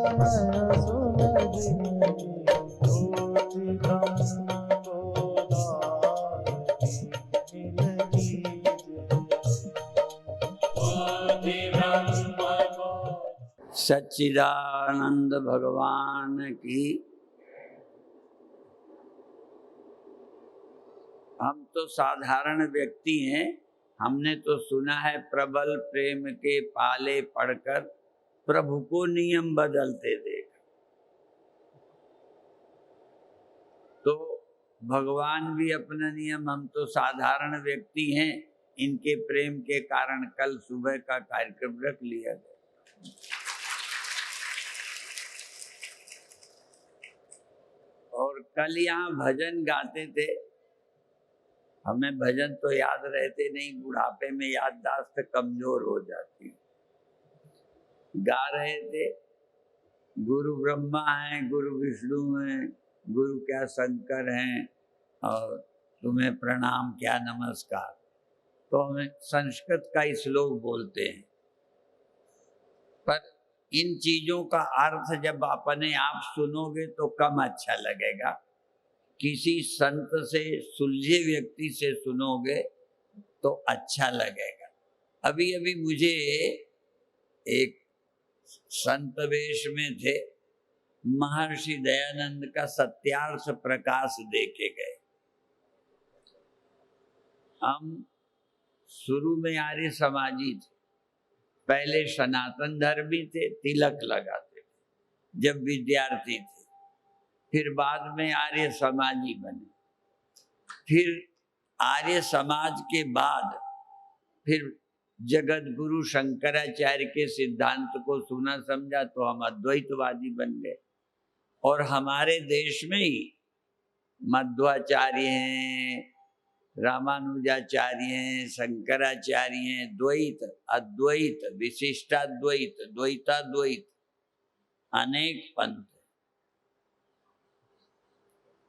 नयन सुलगिनी ज्योति ब्रह्म गोदावरी मिल सच्चिदानंद भगवान की। हम तो साधारण व्यक्ति हैं, हमने तो सुना है प्रबल प्रेम के पाले पढ़कर प्रभु को नियम बदलते देखा। तो भगवान भी अपना नियम, हम तो साधारण व्यक्ति हैं, इनके प्रेम के कारण कल सुबह का कार्यक्रम रख लिया गया। और कल यहाँ भजन गाते थे, हमें भजन तो याद रहते नहीं, बुढ़ापे में याददाश्त कमजोर हो जाती। गा रहे थे, गुरु ब्रह्मा हैं, गुरु विष्णु हैं, गुरु क्या शंकर हैं, और तुम्हें प्रणाम क्या नमस्कार। तो हमें संस्कृत का श्लोक बोलते हैं, पर इन चीजों का अर्थ जब अपने आप सुनोगे तो कम अच्छा लगेगा। किसी संत से, सुलझे व्यक्ति से सुनोगे तो अच्छा लगेगा। अभी अभी मुझे एक संत वेश में थे, महर्षि दयानंद का सत्यार्थ प्रकाश देके गए। हम शुरू में आर्य समाजी थे, पहले सनातन धर्मी थे, तिलक लगाते थे जब विद्यार्थी थे, फिर बाद में आर्य समाजी बने। फिर आर्य समाज के बाद फिर जगत गुरु शंकराचार्य के सिद्धांत को सुना समझा तो हम अद्वैतवादी बन गए। और हमारे देश में ही मध्वाचार्य हैं, रामानुजाचार्य हैं, शंकराचार्य हैं, द्वैत, अद्वैत, विशिष्टाद्वैत, द्वैताद्वैत, अनेक पंथ।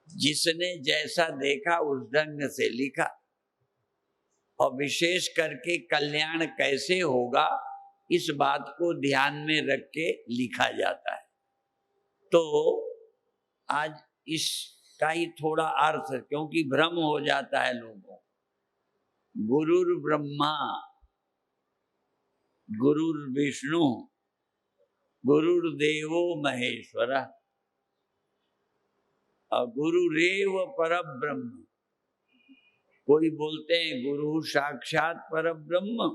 जिसने जैसा देखा उस ढंग से लिखा, और विशेष करके कल्याण कैसे होगा इस बात को ध्यान में रख के लिखा जाता है। तो आज इसका ही थोड़ा अर्थ, क्योंकि भ्रम हो जाता है लोगों। गुरुर ब्रह्मा, गुरुर विष्णु, गुरुर्देवो महेश्वरः, गुरुरेव परब्रह्म। कोई बोलते हैं गुरु साक्षात परब्रह्म,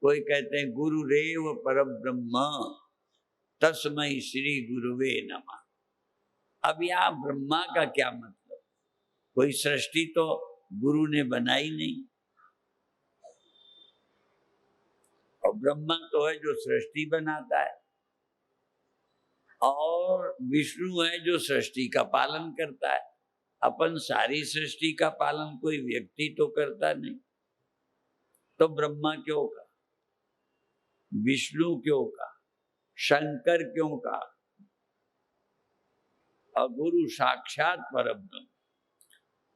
कोई कहते हैं गुरुरेव परब्रह्म, तस्मै श्री गुरुवे नमः। अब यहाँ ब्रह्मा का क्या मतलब? कोई सृष्टि तो गुरु ने बनाई नहीं, और ब्रह्मा तो है जो सृष्टि बनाता है, और विष्णु है जो सृष्टि का पालन करता है। अपन सारी सृष्टि का पालन कोई व्यक्ति तो करता नहीं, तो ब्रह्मा क्यों का, विष्णु क्यों का, शंकर क्यों का, और गुरु साक्षात परब्रह्म।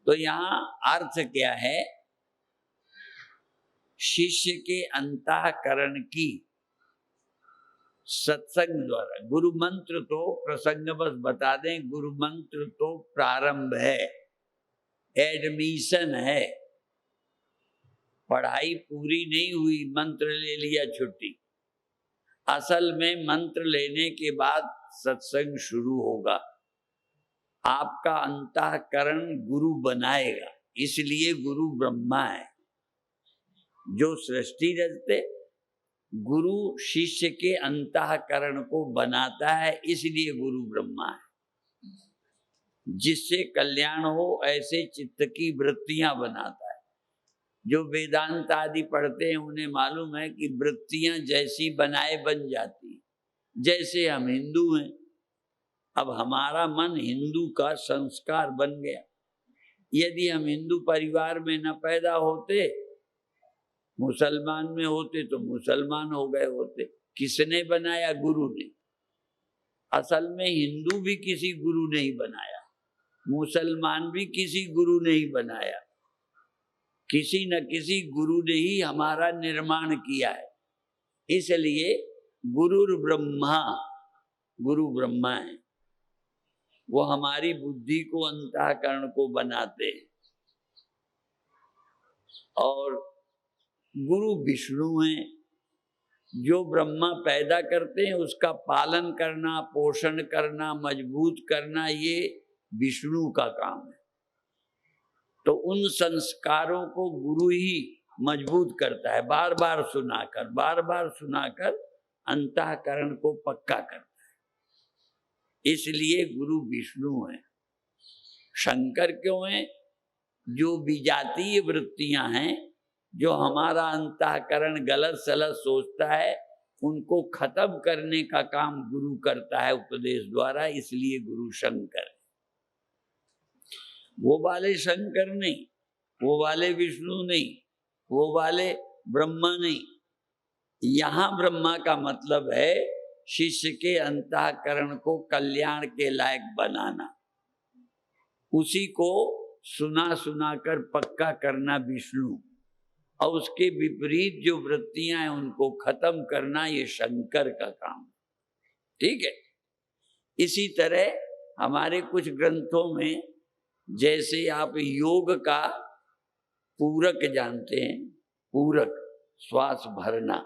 तो यहाँ अर्थ क्या है? शिष्य के अंतःकरण की सत्संग द्वारा, गुरु मंत्र तो प्रसंग बस बता दें, गुरु मंत्र तो प्रारंभ है, एडमिशन है, पढ़ाई पूरी नहीं हुई, मंत्र ले लिया छुट्टी। असल में मंत्र लेने के बाद सत्संग शुरू होगा, आपका अंतःकरण गुरु बनाएगा। इसलिए गुरु ब्रह्मा है जो सृष्टि रचते, गुरु शिष्य के अंतःकरण को बनाता है, इसलिए गुरु ब्रह्मा है। जिससे कल्याण हो ऐसे चित्त की वृत्तियां बनाता है। जो वेदांत आदि पढ़ते हैं उन्हें मालूम है कि वृत्तियां जैसी बनाए बन जाती। जैसे हम हिंदू हैं, अब हमारा मन हिंदू का संस्कार बन गया। यदि हम हिंदू परिवार में न पैदा होते, मुसलमान में होते तो मुसलमान हो गए होते। किसने बनाया? गुरु ने। असल में हिंदू भी किसी गुरु ने ही बनाया, मुसलमान भी किसी गुरु ने ही बनाया, किसी न किसी गुरु ने ही हमारा निर्माण किया है। इसलिए गुरुर ब्रह्मा, गुरु ब्रह्मा है, वो हमारी बुद्धि को, अंतःकरण को बनाते हैं। और गुरु विष्णु हैं, जो ब्रह्मा पैदा करते हैं उसका पालन करना, पोषण करना, मजबूत करना, ये विष्णु का काम है। तो उन संस्कारों को गुरु ही मजबूत करता है, बार बार सुनाकर अंतःकरण को पक्का करता है। इसलिए गुरु विष्णु है। शंकर क्यों है? जो विजातीय वृत्तियां हैं, जो हमारा अंतःकरण गलत सलत सोचता है, उनको खत्म करने का काम गुरु करता है उपदेश द्वारा, इसलिए गुरु शंकर है। वो वाले शंकर नहीं, वो वाले विष्णु नहीं, वो वाले ब्रह्मा नहीं। यहां ब्रह्मा का मतलब है शिष्य के अंतःकरण को कल्याण के लायक बनाना, उसी को सुना कर पक्का करना विष्णु, और उसके विपरीत जो वृत्तियां हैं उनको खत्म करना ये शंकर का काम। ठीक है। इसी तरह हमारे कुछ ग्रंथों में, जैसे आप योग का पूरक जानते हैं, पूरक श्वास भरना,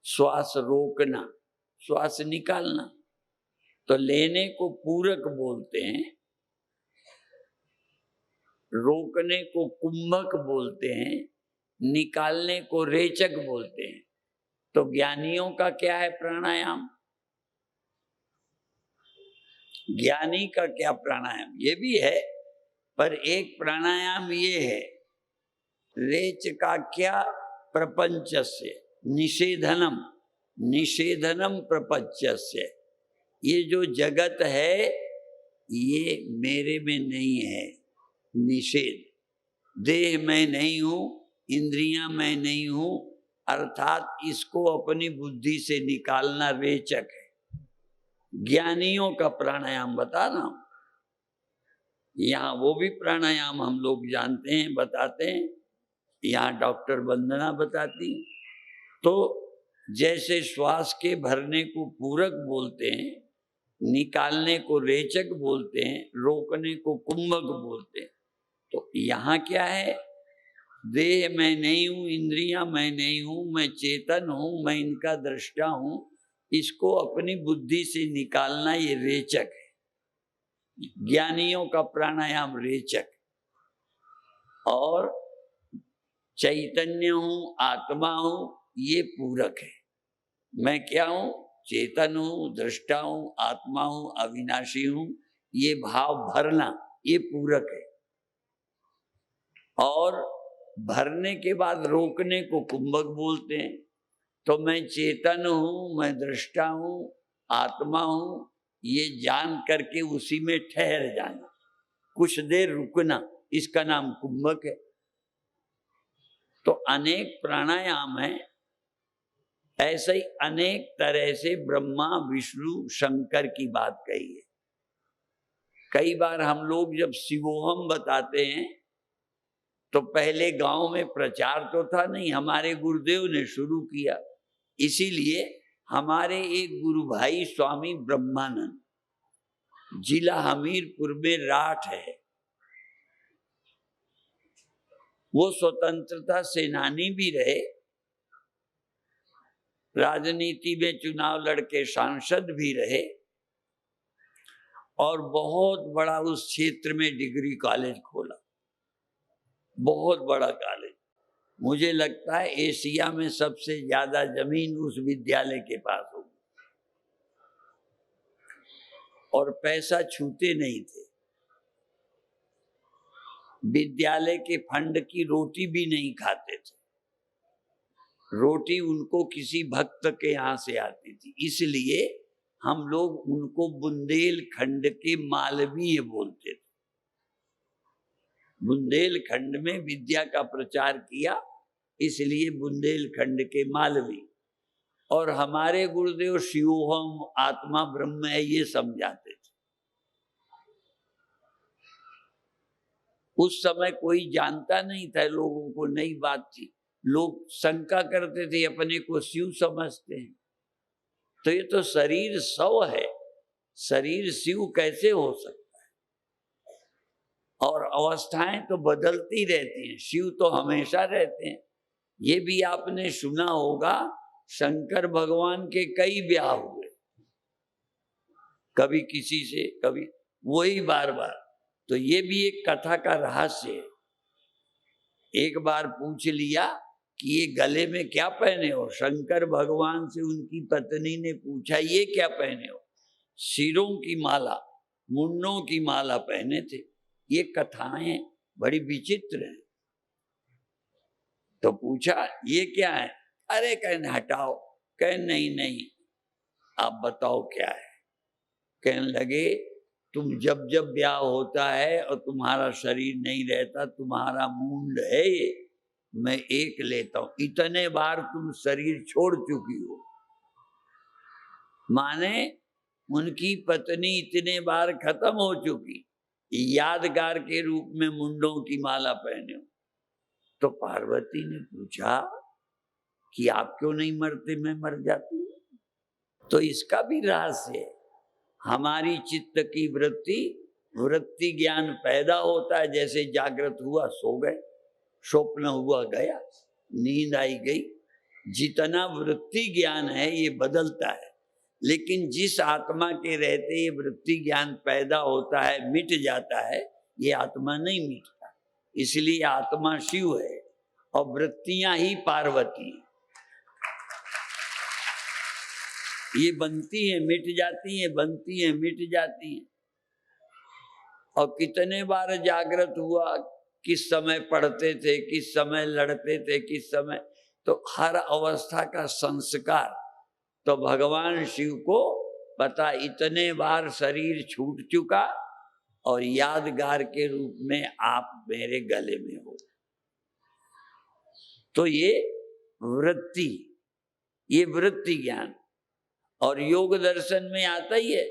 श्वास रोकना, श्वास निकालना, तो लेने को पूरक बोलते हैं, रोकने को कुंभक बोलते हैं, निकालने को रेचक बोलते हैं। तो ज्ञानियों का क्या है प्राणायाम? ज्ञानी का क्या प्राणायाम? ये भी है, पर एक प्राणायाम ये है, रेच का क्या? प्रपंचस्य निषेधनम, निषेधनम प्रपंचस्य। ये जो जगत है ये मेरे में नहीं है, निषेध। देह मैं नहीं हूं, इंद्रियां मैं नहीं हूं, अर्थात इसको अपनी बुद्धि से निकालना रेचक है। ज्ञानियों का प्राणायाम बता रहा हूं। यहाँ वो भी प्राणायाम हम लोग जानते हैं, बताते हैं, यहाँ डॉक्टर वंदना बताती। तो जैसे श्वास के भरने को पूरक बोलते हैं, निकालने को रेचक बोलते हैं, रोकने को कुंभक बोलते हैं, तो यहाँ क्या है? देह मैं नहीं हूं, इंद्रियां मैं नहीं हूं, मैं चेतन हूं, मैं इनका दृष्टा हूं, इसको अपनी बुद्धि से निकालना ये रेचक है। ज्ञानियों का प्राणायाम रेचक, और चैतन्य हूं, आत्मा हूं, ये पूरक है। मैं क्या हूं? चेतन हूं, दृष्टा हूं, आत्मा हूं, अविनाशी हूं, ये भाव भरना ये पूरक है। और भरने के बाद रोकने को कुंभक बोलते हैं। तो मैं चेतन हूं, मैं दृष्टा हूं, आत्मा हूं, ये जान करके उसी में ठहर जाना, कुछ देर रुकना, इसका नाम कुंभक है। तो अनेक प्राणायाम है, ऐसे ही अनेक तरह से ब्रह्मा विष्णु शंकर की बात कही है। कई बार हम लोग जब शिवोहम बताते हैं तो पहले गांव में प्रचार तो था नहीं, हमारे गुरुदेव ने शुरू किया। इसीलिए हमारे एक गुरु भाई स्वामी ब्रह्मानंद, जिला हमीरपुर में राठ है, वो स्वतंत्रता सेनानी भी रहे, राजनीति में चुनाव लड़के सांसद भी रहे, और बहुत बड़ा उस क्षेत्र में डिग्री कॉलेज खोला, बहुत बड़ा कॉलेज। मुझे लगता है एशिया में सबसे ज्यादा जमीन उस विद्यालय के पास होगी, और पैसा छूते नहीं थे। विद्यालय के फंड की रोटी भी नहीं खाते थे, रोटी उनको किसी भक्त के यहाँ से आती थी। इसलिए हम लोग उनको बुंदेलखंड के मालवीय बोलते थे। बुंदेलखंड में विद्या का प्रचार किया, इसलिए बुंदेलखंड के मालवी। और हमारे गुरुदेव शिवोहम, आत्मा ब्रह्म है, ये समझाते थे। उस समय कोई जानता नहीं था, लोगों को नई बात थी, लोग शंका करते थे, अपने को शिव समझते हैं। तो ये तो शरीर सौ है, शरीर शिव कैसे हो सकता है? और अवस्थाएं तो बदलती रहती हैं, शिव तो हमेशा रहते हैं। ये भी आपने सुना होगा, शंकर भगवान के कई ब्याह हुए, कभी किसी से, कभी वही बार बार। तो ये भी एक कथा का रहस्य है। एक बार पूछ लिया कि ये गले में क्या पहने हो, शंकर भगवान से उनकी पत्नी ने पूछा ये क्या पहने हो, सिरों की माला, मुन्नों की माला पहने थे। ये कथाएं बड़ी विचित्र हैं। तो पूछा ये क्या है, अरे कहने हटाओ, कह नहीं नहीं आप बताओ क्या है। कहने लगे तुम जब जब ब्याह होता है और तुम्हारा शरीर नहीं रहता, तुम्हारा मुंड है ये, मैं एक लेता हूं। इतने बार तुम शरीर छोड़ चुकी हो, माने उनकी पत्नी इतने बार खत्म हो चुकी, यादगार के रूप में मुंडों की माला पहने हो। तो पार्वती ने पूछा कि आप क्यों नहीं मरते, मैं मर जाती हूँ। तो इसका भी रहस्य है। हमारी चित्त की वृत्ति ज्ञान पैदा होता है, जैसे जागृत हुआ सो गए, स्वप्न हुआ गया, नींद आई गई। जितना वृत्ति ज्ञान है ये बदलता है, लेकिन जिस आत्मा के रहते ये वृत्ति ज्ञान पैदा होता है, मिट जाता है, ये आत्मा नहीं मिटता। इसलिए आत्मा शिव है और वृत्तियां ही पार्वती। ये बनती है मिट जाती है, बनती है मिट जाती है। और कितने बार जागृत हुआ, किस समय पढ़ते थे, किस समय लड़ते थे, किस समय, तो हर अवस्था का संस्कार तो भगवान शिव को पता। इतने बार शरीर छूट चुका और यादगार के रूप में आप मेरे गले में हो। तो ये वृत्ति ज्ञान। और योग दर्शन में आता ही है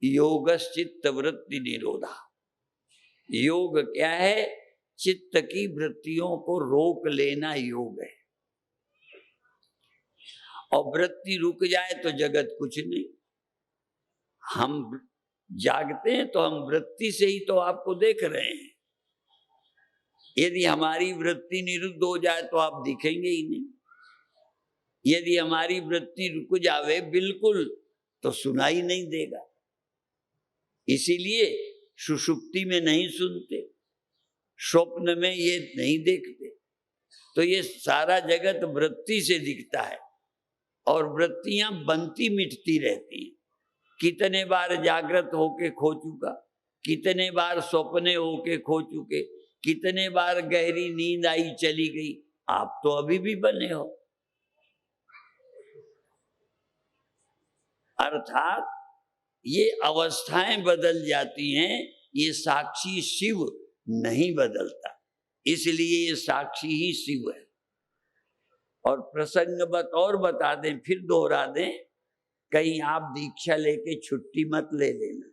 योगश्चित्त वृत्ति निरोधा। योग क्या है? चित्त की वृत्तियों को रोक लेना योग है। और वृत्ति रुक जाए तो जगत कुछ नहीं। हम जागते हैं तो हम वृत्ति से ही तो आपको देख रहे हैं। यदि हमारी वृत्ति निरुद्ध हो जाए तो आप दिखेंगे ही नहीं। यदि हमारी वृत्ति रुक जावे बिल्कुल तो सुनाई नहीं देगा। इसीलिए सुषुप्ति में नहीं सुनते, स्वप्न में ये नहीं देखते। तो ये सारा जगत वृत्ति से दिखता है और वृत्तियां बनती मिटती रहती हैं। कितने बार जागृत होके खो चुका, कितने बार स्वप्ने होके खो चुके, कितने बार गहरी नींद आई चली गई, आप तो अभी भी बने हो। अर्थात ये अवस्थाएं बदल जाती हैं, ये साक्षी शिव नहीं बदलता, इसलिए ये साक्षी ही शिव है। और प्रसंगवत और बता दें, फिर दोहरा दें, कहीं आप दीक्षा लेके छुट्टी मत ले लेना।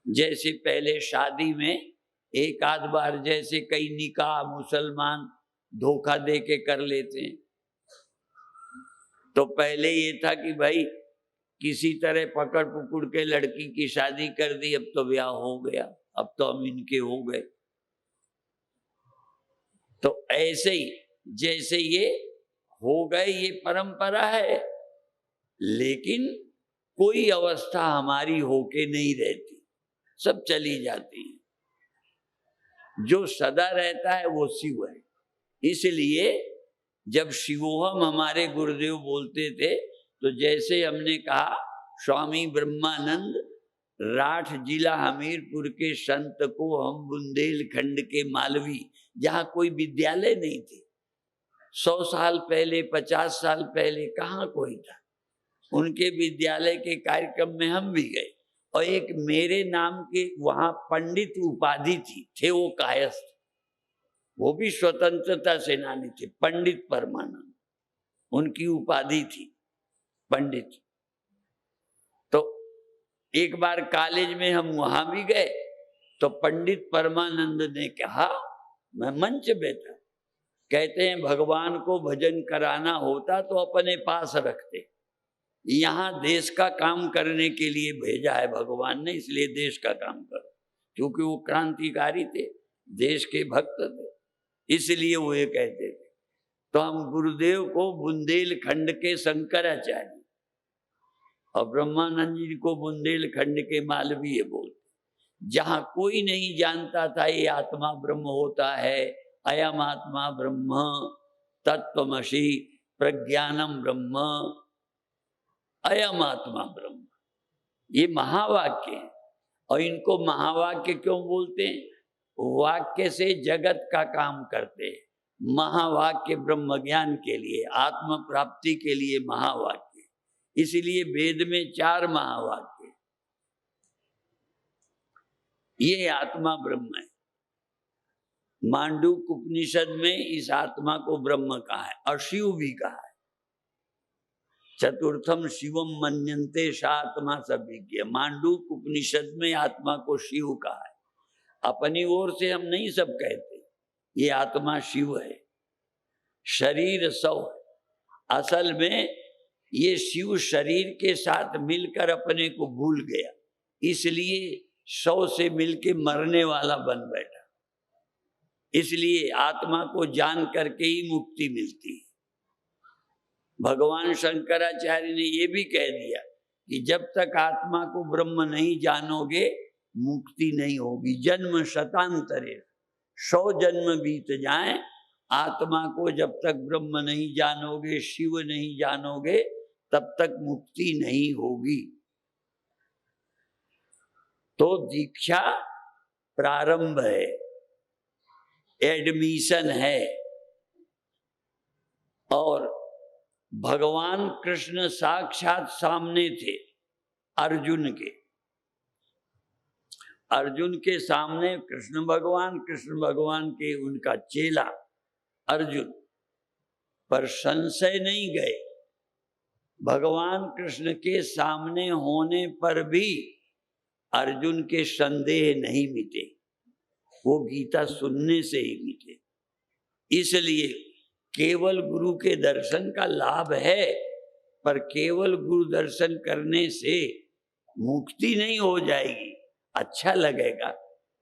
जैसे पहले शादी में एक आध बार, जैसे कई निकाह मुसलमान धोखा दे के कर लेते हैं, तो पहले ये था कि भाई किसी तरह पकड़ पुकड़ के लड़की की शादी कर दी, अब तो ब्याह हो गया, अब तो हम इनके हो गए। तो ऐसे ही जैसे ये हो गए, ये परंपरा है, लेकिन कोई अवस्था हमारी होके नहीं रहती, सब चली जाती है। जो सदा रहता है वो शिव है। इसलिए जब शिवोहम हमारे गुरुदेव बोलते थे, तो जैसे हमने कहा स्वामी ब्रह्मानंद राठ जिला हमीरपुर के संत को हम बुंदेलखंड के मालवी, जहाँ कोई विद्यालय नहीं थे, 100 साल पहले 50 साल पहले कहाँ कोई था, उनके विद्यालय के कार्यक्रम में हम भी गए। और एक मेरे नाम के वहाँ पंडित उपाधि थे वो कायस्थ, वो भी स्वतंत्रता सेनानी थे, पंडित परमानंद उनकी उपाधि थी, पंडित। तो एक बार कॉलेज में हम वहां भी गए, तो पंडित परमानंद ने कहा, मैं मंच पे था, कहते हैं भगवान को भजन कराना होता तो अपने पास रखते, यहाँ देश का काम करने के लिए भेजा है भगवान ने, इसलिए देश का काम करो। क्योंकि वो क्रांतिकारी थे, देश के भक्त थे, इसलिए वो ये कहते थे। तो हम गुरुदेव को बुंदेलखंड के शंकराचार्य और ब्रह्मानंद जी को बुंदेलखंड के मालवीय बोलते। जहाँ कोई नहीं जानता था ये आत्मा ब्रह्म होता है, अयम आत्मा ब्रह्म, तत्वमसि, प्रज्ञानम ब्रह्म, अयम आत्मा ब्रह्म, ये महावाक्य है। और इनको महावाक्य क्यों बोलते हैं? वाक्य से जगत का काम करते हैं। महावाक्य ब्रह्म ज्ञान के लिए, आत्म प्राप्ति के लिए महावाक्य, इसलिए वेद में 4 महावाक्य। ये आत्मा ब्रह्म है। मांडूक्य उपनिषद में इस आत्मा को ब्रह्म कहा है और शिव भी कहा है। चतुर्थम शिवम मन्यन्ते सा आत्मा सविज्ञ। मांडूक्य उपनिषद में आत्मा को शिव कहा है। अपनी ओर से हम नहीं सब कहते, ये आत्मा शिव है, शरीर सौ है। असल में ये शिव शरीर के साथ मिलकर अपने को भूल गया, इसलिए 100 से मिलके मरने वाला बन बैठा। इसलिए आत्मा को जान करके ही मुक्ति मिलती है। भगवान शंकराचार्य ने ये भी कह दिया कि जब तक आत्मा को ब्रह्म नहीं जानोगे मुक्ति नहीं होगी। जन्म शतांतरे, 100 जन्म बीत जाएं, आत्मा को जब तक ब्रह्म नहीं जानोगे, शिव नहीं जानोगे, तब तक मुक्ति नहीं होगी। तो दीक्षा प्रारंभ है, एडमिशन है। और भगवान कृष्ण साक्षात सामने थे अर्जुन के। अर्जुन के सामने कृष्ण भगवान के उनका चेला अर्जुन, पर संशय नहीं गए। भगवान कृष्ण के सामने होने पर भी अर्जुन के संदेह नहीं मिटे, वो गीता सुनने से ही मिटे। इसलिए केवल गुरु के दर्शन का लाभ है, पर केवल गुरु दर्शन करने से मुक्ति नहीं हो जाएगी। अच्छा लगेगा,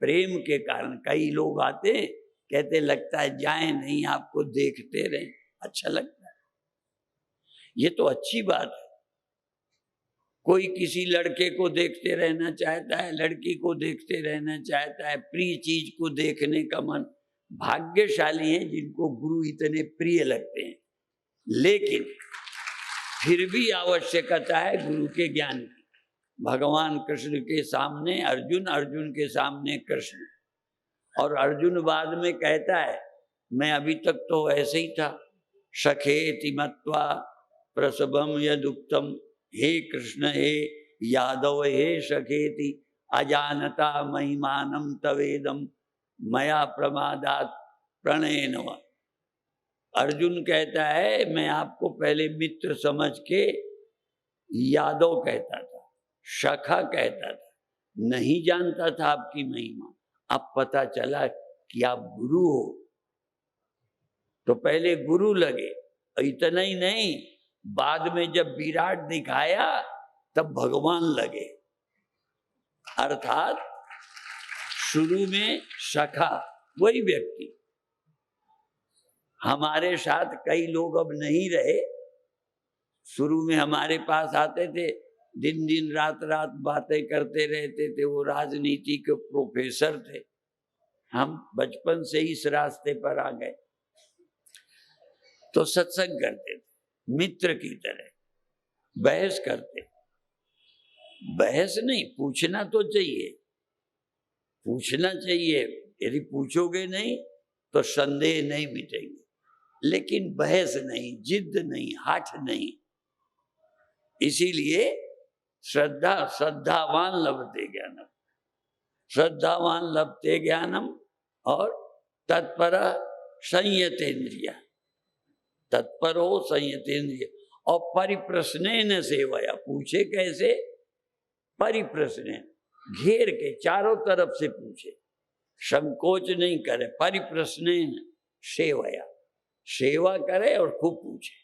प्रेम के कारण कई लोग आते कहते लगता है जाएं नहीं, आपको देखते रहें, अच्छा लगता है। ये तो अच्छी बात है। कोई किसी लड़के को देखते रहना चाहता है, लड़की को देखते रहना चाहता है, प्रिय चीज को देखने का मन। भाग्यशाली हैं जिनको गुरु इतने प्रिय लगते हैं। लेकिन फिर भी आवश्यकता है गुरु के ज्ञान की। भगवान कृष्ण के सामने अर्जुन, अर्जुन के सामने कृष्ण। और अर्जुन बाद में कहता है मैं अभी तक तो ऐसे ही था, सखेति मत्वा प्रसभम यदुक्तम, हे कृष्ण हे यादव हे सखेति, अजानता महिमानम तवेदम, मया प्रमादात प्रणयन। अर्जुन कहता है मैं आपको पहले मित्र समझ के यादव कहता था, सखा कहता था, नहीं जानता था आपकी महिमा। अब पता चला कि आप गुरु हो, तो पहले गुरु लगे। इतना ही नहीं, बाद में जब विराट दिखाया तब भगवान लगे। अर्थात शुरू में सखा वही व्यक्ति। हमारे साथ कई लोग अब नहीं रहे, शुरू में हमारे पास आते थे, दिन दिन रात रात बातें करते रहते थे। वो राजनीति के प्रोफेसर थे। हम बचपन से इस रास्ते पर आ गए, तो सत्संग करते थे मित्र की तरह, बहस करते। बहस नहीं, पूछना तो चाहिए, पूछना चाहिए। यदि पूछोगे नहीं तो संदेह नहीं मिटेंगे, लेकिन बहस नहीं, जिद नहीं, हठ नहीं। इसीलिए श्रद्धावान लभते ज्ञानम, श्रद्धावान लभते ज्ञानम। और तत्पर संयतेन्द्रिय, तत्पर हो संयतेन्द्रिय। और परिप्रश्नेन सेवया, पूछे कैसे? परिप्रश्नेन, घेर के चारों तरफ से पूछे, संकोच नहीं करे। परिप्रश्नेन सेवया, सेवा करे और खूब पूछे,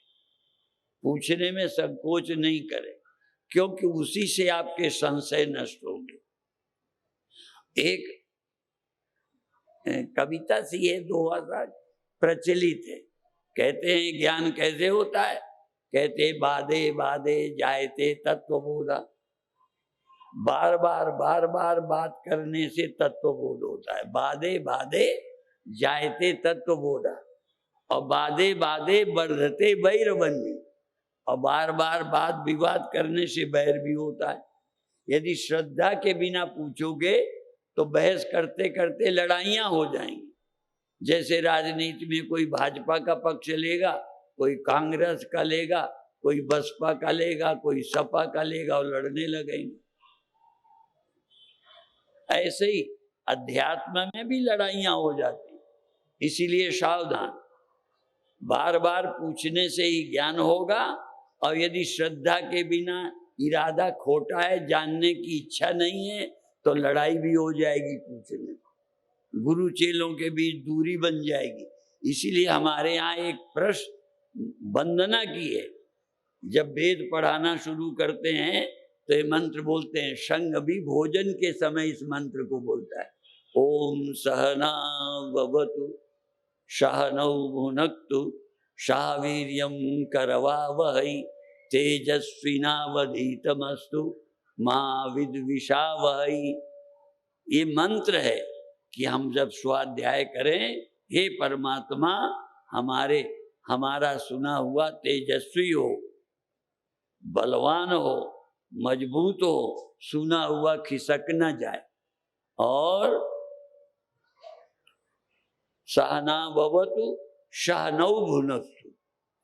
पूछने में संकोच नहीं करे, क्योंकि उसी से आपके संशय नष्ट होंगे। एक कविता सी है, दोहा प्रचलित है, कहते हैं ज्ञान कैसे होता है, कहते बाधे बाधे जायते तत्वबोधा। बार बार बात करने से तत्वबोध होता है। बाधे बाधे जायते तत्वबोधा, और बाधे बाधे बढ़ते बैर बन्नी, और बार बार वाद विवाद करने से बैर भी होता है। यदि श्रद्धा के बिना पूछोगे तो बहस करते करते लड़ाइयां हो जाएंगी। जैसे राजनीति में कोई भाजपा का पक्ष लेगा, कोई कांग्रेस का लेगा, कोई बसपा का लेगा, कोई सपा का लेगा, और लड़ने लगेंगे। ऐसे ही अध्यात्म में भी लड़ाइयां हो जाती, इसीलिए सावधान। बार बार पूछने से ही ज्ञान होगा, और यदि श्रद्धा के बिना इरादा खोटा है, जानने की इच्छा नहीं है, तो लड़ाई भी हो जाएगी पूछने, गुरु चेलों के बीच दूरी बन जाएगी। इसीलिए हमारे यहाँ एक प्रश्न वंदना की है, जब वेद पढ़ाना शुरू करते हैं तो ये मंत्र बोलते हैं। संघ भी भोजन के समय इस मंत्र को बोलता है, ओम सहना भवतु सहनौ भुनक्तु सह वीर्यं करवावहै तेजस्विनावधीतमस्तु मा विद्विषावहै। ये मंत्र है कि हम जब स्वाध्याय करें, हे परमात्मा हमारा सुना हुआ तेजस्वी हो, बलवान हो, मजबूत हो, सुना हुआ खिसक न जाए, और सहना भवतु सहनौ भुनक्तु,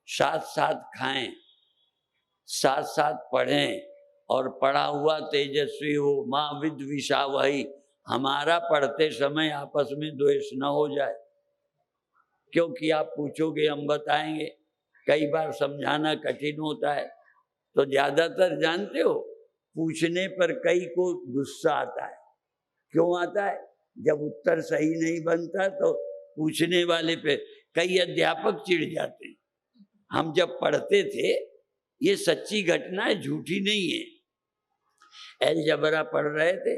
साथ साथ खाएं, साथ साथ पढ़ें, और पढ़ा हुआ तेजस्वी हो, माँ विद्विषावहै, हमारा पढ़ते समय आपस में द्वेष न हो जाए। क्योंकि आप पूछोगे, हम बताएंगे, कई बार समझाना कठिन होता है, तो ज्यादातर जानते हो पूछने पर कई को गुस्सा आता है। क्यों आता है? जब उत्तर सही नहीं बनता तो पूछने वाले पे कई अध्यापक चिढ़ जाते हैं। हम जब पढ़ते थे, ये सच्ची घटना है, झूठी नहीं है। अलजबरा पढ़ रहे थे,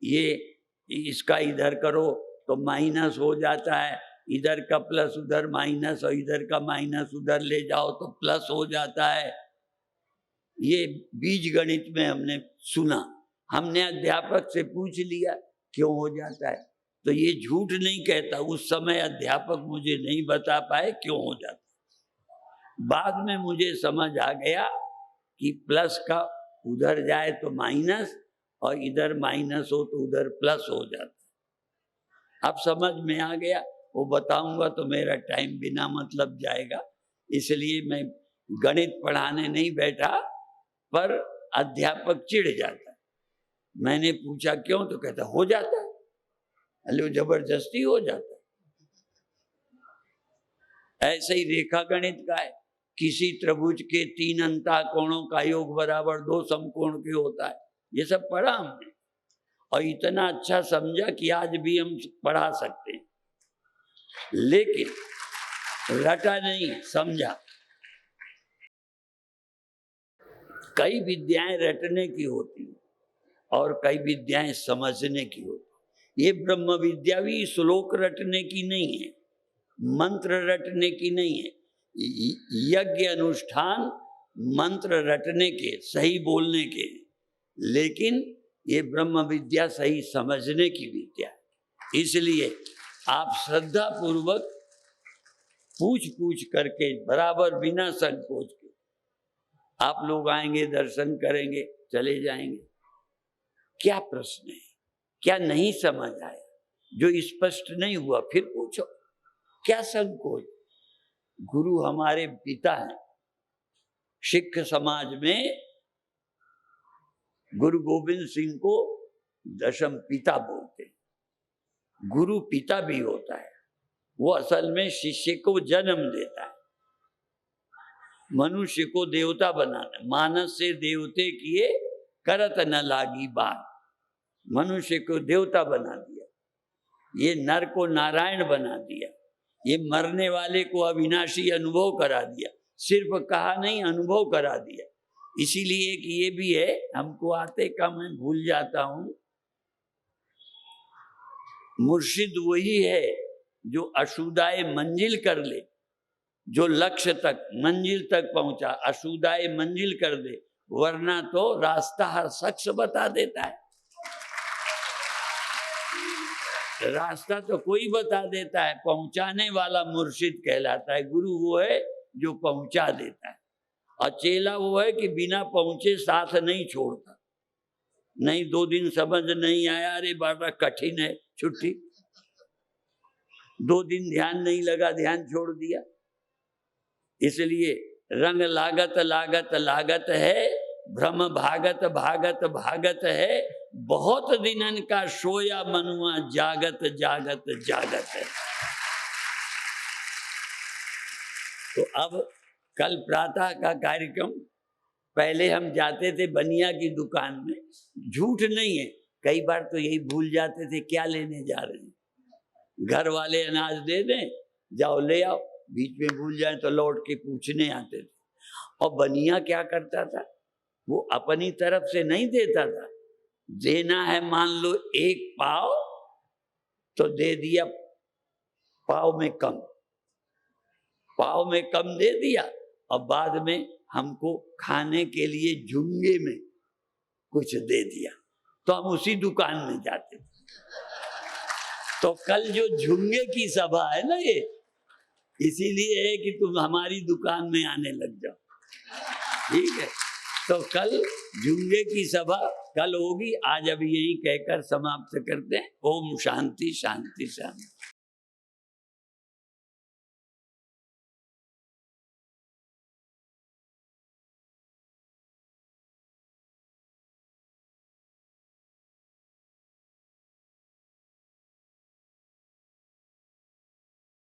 ये इसका इधर करो तो माइनस हो जाता है, इधर का प्लस उधर माइनस, और इधर का माइनस उधर ले जाओ तो प्लस हो जाता है। ये बीज गणित में हमने सुना, हमने अध्यापक से पूछ लिया क्यों हो जाता है, तो ये झूठ नहीं कहता, उस समय अध्यापक मुझे नहीं बता पाए क्यों हो जाता। बाद में मुझे समझ आ गया कि प्लस का उधर जाए तो माइनस, और इधर माइनस हो तो उधर प्लस हो जाता। अब समझ में आ गया, वो बताऊंगा तो मेरा टाइम बिना मतलब जाएगा, इसलिए मैं गणित पढ़ाने नहीं बैठा, पर अध्यापक चिढ़ जाता। मैंने पूछा क्यों, तो कहता हो जाता है। अरे जबरदस्ती हो जाता है। ऐसे ही रेखा गणित का है, किसी त्रिभुज के 3 अंतःकोणों का योग बराबर 2 समकोण के होता है। ये सब पढ़ा हमने, और इतना अच्छा समझा कि आज भी हम पढ़ा सकते हैं, लेकिन रटा नहीं, समझा। कई विद्याएं रटने की होती और कई विद्याएं समझने की होती। ये ब्रह्म विद्या भी श्लोक रटने की नहीं है, मंत्र रटने की नहीं है। यज्ञ अनुष्ठान मंत्र रटने के, सही बोलने के, लेकिन ये ब्रह्म विद्या सही समझने की विद्या है। इसलिए आप श्रद्धा पूर्वक पूछ करके, बराबर बिना संकोच के, आप लोग आएंगे, दर्शन करेंगे, चले जाएंगे। क्या प्रश्न है, क्या नहीं समझ आया, जो स्पष्ट नहीं हुआ फिर पूछो, क्या संकोच। गुरु हमारे पिता हैं। सिख समाज में गुरु गोविंद सिंह को दशम पिता बोलते हैं। गुरु पिता भी होता है, वो असल में शिष्य को जन्म देता है, मनुष्य को देवता बनाना। मानस से देवते किए, करत न लागी बात। मनुष्य को देवता बना दिया, ये नर को नारायण बना दिया। ये मरने वाले को अविनाशी अनुभव करा दिया, सिर्फ कहा नहीं, अनुभव करा दिया। इसीलिए कि ये भी है, हमको आते का मैं भूल जाता हूं, मुर्शिद वही है जो अशुदाए मंजिल कर ले, जो लक्ष्य तक मंजिल तक पहुंचा, अशुदाए मंजिल कर दे, वरना तो रास्ता हर शख्स बता देता है। रास्ता तो कोई बता देता है, पहुंचाने वाला मुर्शिद कहलाता है। गुरु वो है जो पहुंचा देता है, और चेला वो है कि बिना पहुंचे साथ नहीं छोड़ता। नहीं 2 दिन समझ नहीं आया, अरे बड़ा कठिन है, छुट्टी। 2 दिन ध्यान नहीं लगा, ध्यान छोड़ दिया। इसलिए रंग लागत लागत लागत है, भ्रम भागत भागत भागत है, बहुत दिनन का सोया मनुआ जागत जागत जागत है। तो अब कल प्रातः का कार्यक्रम, पहले हम जाते थे बनिया की दुकान में, झूठ नहीं है, कई बार तो यही भूल जाते थे क्या लेने जा रहे हैं। घर वाले अनाज दे दें, जाओ ले आओ, बीच में भूल जाए तो लौट के पूछने आते थे। और बनिया क्या करता था, वो अपनी तरफ से नहीं देता था, देना है मान लो 1 पाव तो दे दिया पाव में कम, पाव में कम दे दिया, और बाद में हमको खाने के लिए झुंगे में कुछ दे दिया, तो हम उसी दुकान में जाते थे। तो कल जो झुंगे की सभा है ना, ये इसीलिए है कि तुम हमारी दुकान में आने लग जाओ, ठीक है। तो कल झुंगे की सभा कल होगी, आज अभी यही कहकर समाप्त करते हैं। ओम शांति शांति शांति।